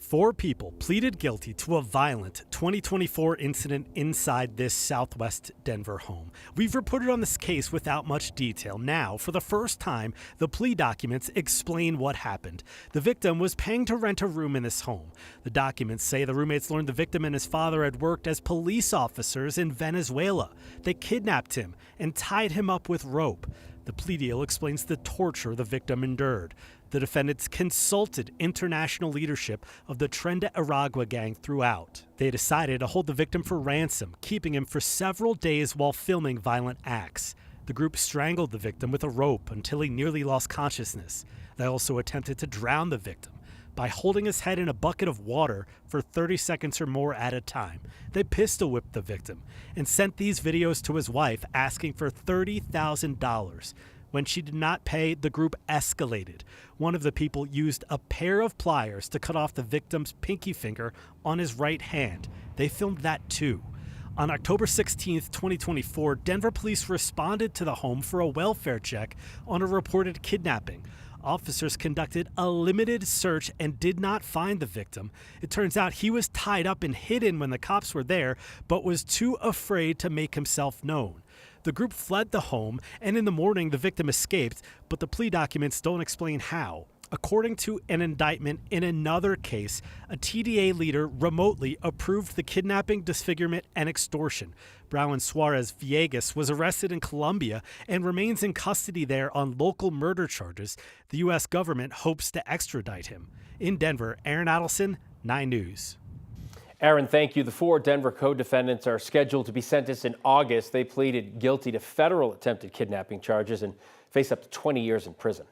4 people pleaded guilty to a violent 2024 incident inside this southwest Denver home. We've reported on this case without much detail. Now, for the first time, the plea documents explain what happened. The victim was paying to rent a room in this home. The documents say the roommates learned the victim and his father had worked as police officers in Venezuela. They kidnapped him and tied him up with rope. The plea deal explains the torture the victim endured. The defendants consulted international leadership of the Tren de Aragua gang throughout. They decided to hold the victim for ransom, keeping him for several days while filming violent acts. The group strangled the victim with a rope until he nearly lost consciousness. They also attempted to drown the victim by holding his head in a bucket of water for 30 seconds or more at a time. They pistol whipped the victim and sent these videos to his wife asking for $30,000. When she did not pay, the group escalated. One of the people used a pair of pliers to cut off the victim's pinky finger on his right hand. They filmed that too. On October 16, 2024, Denver police responded to the home for a welfare check on a reported kidnapping. Officers conducted a limited search and did not find the victim. It turns out he was tied up and hidden when the cops were there, but was too afraid to make himself known. The group fled the home, and in the morning the victim escaped, but the plea documents don't explain how. According to an indictment in another case, a TDA leader remotely approved the kidnapping, disfigurement, and extortion. Brown Suarez Villegas was arrested in Colombia and remains in custody there on local murder charges. The U.S. government hopes to extradite him. In Denver, Aaron Adelson, 9 News. Aaron, thank you. The 4 Denver co-defendants are scheduled to be sentenced in August. They pleaded guilty to federal attempted kidnapping charges and face up to 20 years in prison.